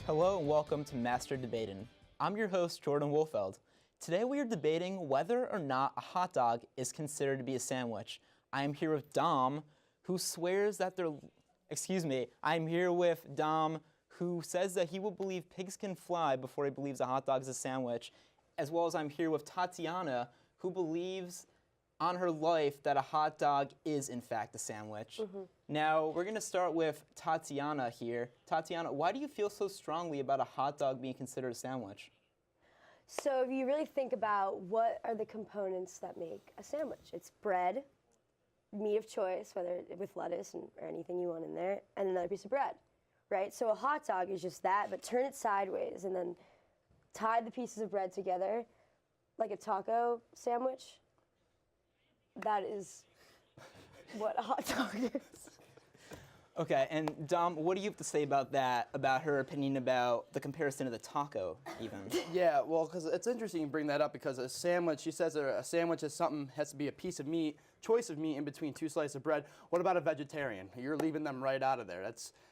Hello and welcome to Master Debatin'. I'm your host, Jordan Wolfeld. Today we are debating whether or not a hot dog is considered to be a sandwich. I am here with Dom, who swears that I'm here with Dom, who says that he will believe pigs can fly before he believes a hot dog is a sandwich, as well as I'm here with Tatiana, who believes on her life that a hot dog is in fact a sandwich. Now, we're going to start with Tatiana here. Tatiana, why do you feel so strongly about a hot dog being considered a sandwich? So if you really think about what are the components that make a sandwich, it's bread, meat of choice, whether with lettuce or anything you want in there, and another piece of bread, right? So a hot dog is just that, but turn it sideways and then tie the pieces of bread together like a taco sandwich. That is what a hot dog is. Okay, and Dom, what do you have to say about that, about her opinion about the comparison of the taco, even? Yeah, well, because it's interesting you bring that up because a sandwich, she says that a sandwich is something, has to be a piece of meat, choice of meat in between two slices of bread. What about a vegetarian? You're leaving them right out of there.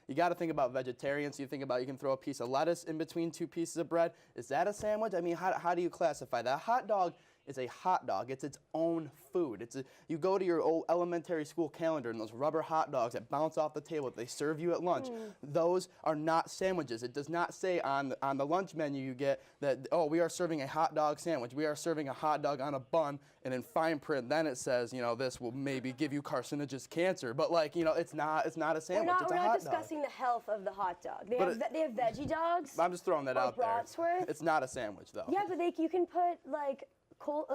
You got to think about vegetarians. You think about you can throw a piece of lettuce in between two pieces of bread. Is that a sandwich? I mean, how do you classify that? A hot dog is a hot dog. It's its own food. You go to your old elementary school calendar and those rubber hot dogs that bounce off the table that they serve you at lunch. Those are not sandwiches. It does not say on the lunch menu you get that, oh, we are serving a hot dog sandwich. We are serving a hot dog on a bun, and in fine print then it says, you know, this will maybe give you carcinogenous cancer. But like, you know, it's not a sandwich. It's a hot dog. We're not discussing the health of the hot dog. They have veggie dogs. I'm just throwing that out there. Bratwurst. It's not a sandwich though. Yeah, but you can put like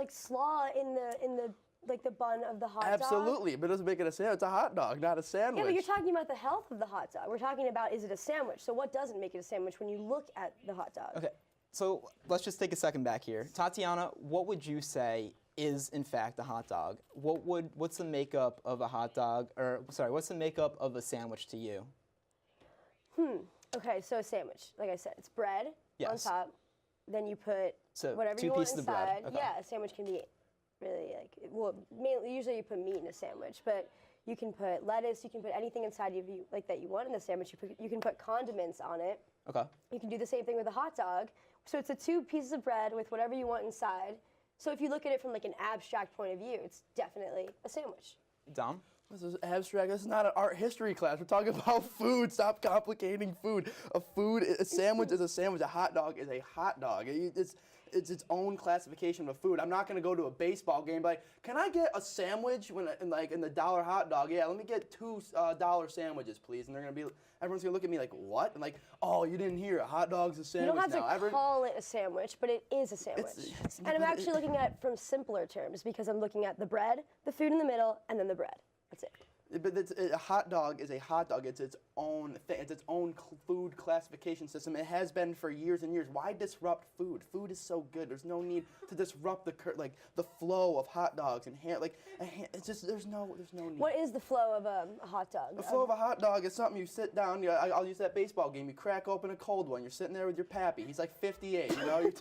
slaw in the bun of the hot dog. Absolutely, but it doesn't make it a sandwich. It's a hot dog, not a sandwich. Yeah, but you're talking about the health of the hot dog. We're talking about, is it a sandwich? So what doesn't make it a sandwich when you look at the hot dog? Okay, so let's just take a second back here. Tatiana, what would you say is in fact a hot dog? What's the makeup of a hot dog, what's the makeup of a sandwich to you? Okay, so a sandwich, like I said, it's bread on top. Then you put whatever two you want pieces of bread. inside. Okay. Yeah, a sandwich can be really mainly, usually you put meat in a sandwich, but you can put lettuce, you can put anything inside of you that you want in the sandwich. You can put condiments on it. Okay. You can do the same thing with a hot dog. So it's two pieces of bread with whatever you want inside. So if you look at it from like an abstract point of view, it's definitely a sandwich. Dom? This is abstract. This is not an art history class. We're talking about food. Stop complicating food. A sandwich is a sandwich. A hot dog is a hot dog. It's its own classification of food. I'm not going to go to a baseball game like, can I get a sandwich in the dollar hot dog? Yeah, let me get $2 sandwiches, please. And everyone's going to look at me like, what? And like, oh, you didn't hear. A hot dog's a sandwich now. You don't have to call it a sandwich, but it is a sandwich. And I'm actually looking at it from simpler terms because I'm looking at the bread, the food in the middle, and then the bread. That's it. But a hot dog is a hot dog. It's its own thing. It's its own food classification system. It has been for years and years. Why disrupt food? Food is so good. There's no need to disrupt the flow of hot dogs and it's just there's no need. What is the flow of a hot dog? The flow of a hot dog is something you sit down. I'll use that baseball game. You crack open a cold one. You're sitting there with your pappy. He's like 58. You know,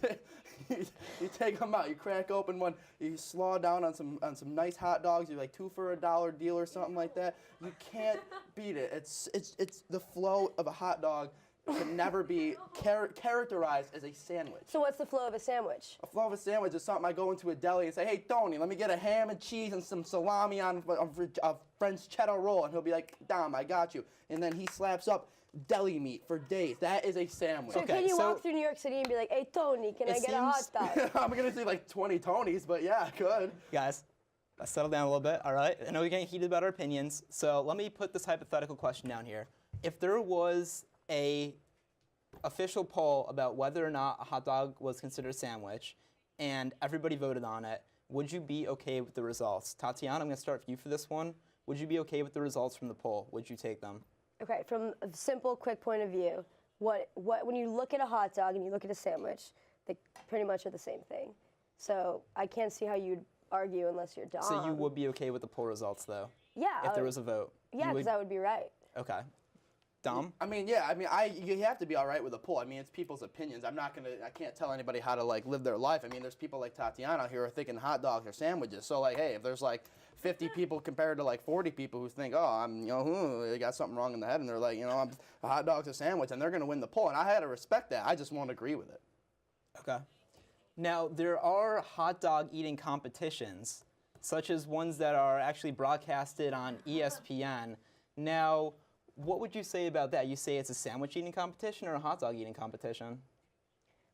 you take him out. You crack open one. You slaw down on some nice hot dogs. You're like 2 for $1 deal or something like that. You can't beat it. It's the flow of a hot dog can never be characterized as a sandwich. So what's the flow of a sandwich? A flow of a sandwich is something I go into a deli and say, hey, Tony, let me get a ham and cheese and some salami on a French cheddar roll. And he'll be like, Dom, I got you. And then he slaps up deli meat for days. That is a sandwich. So can you walk through New York City and be like, hey, Tony, can I get a hot dog? I'm going to say like 20 Tonys, but yeah, I could. Guys, let's settle down a little bit, all right? I know we're getting heated about our opinions, so let me put this hypothetical question down here. If there was a official poll about whether or not a hot dog was considered a sandwich, and everybody voted on it, would you be okay with the results? Tatiana, I'm going to start with you for this one. Would you be okay with the results from the poll? Would you take them? Okay, from a simple, quick point of view, when you look at a hot dog and you look at a sandwich, they pretty much are the same thing. So I can't see how you'd argue unless you're Dom. So you would be okay with the poll results, though? Yeah. If there was a vote? Yeah, because I would be right. Okay. Dom? I mean, yeah. I mean, you have to be all right with a poll. I mean, it's people's opinions. I can't tell anybody how to like live their life. I mean, there's people like Tatiana here who are thinking hot dogs or sandwiches. So like, hey, if there's like 50 people compared to like 40 people who think, oh, they got something wrong in the head, and they're like, I'm a hot dog's a sandwich, and they're gonna win the poll. And I had to respect that. I just won't agree with it. Okay. Now, there are hot dog eating competitions, such as ones that are actually broadcasted on ESPN. Now, what would you say about that? You say it's a sandwich eating competition or a hot dog eating competition?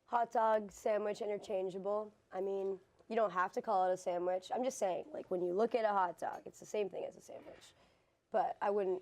Hot dog, sandwich, interchangeable. I mean, you don't have to call it a sandwich. I'm just saying, like when you look at a hot dog, it's the same thing as a sandwich. But I wouldn't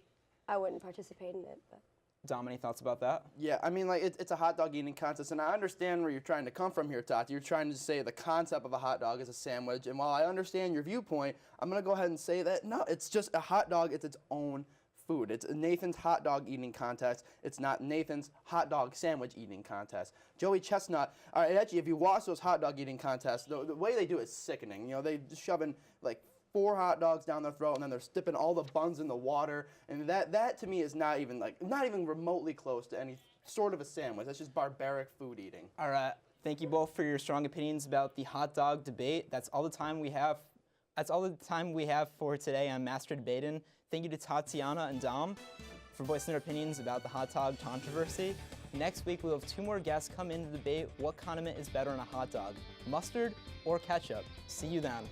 participate in it. But. Dom, any thoughts about that? Yeah, I mean, like, it's a hot dog eating contest, and I understand where you're trying to come from here, Tati. You're trying to say the concept of a hot dog is a sandwich, and while I understand your viewpoint, I'm going to go ahead and say that, no, it's just a hot dog. It's its own food. It's Nathan's hot dog eating contest. It's not Nathan's hot dog sandwich eating contest. Joey Chestnut, all right, actually, if you watch those hot dog eating contests, the way they do it is sickening. They shove in, like, 4 hot dogs down their throat, and then they're dipping all the buns in the water, and that to me is not even remotely close to any sort of a sandwich. That's just barbaric food eating. All right. Thank you both for your strong opinions about the hot dog debate. That's all the time we have. That's all the time we have for today on Master Debatin'. Thank you to Tatiana and Dom for voicing their opinions about the hot dog controversy. Next week, we'll have 2 more guests come in to debate what condiment is better on a hot dog, mustard or ketchup. See you then.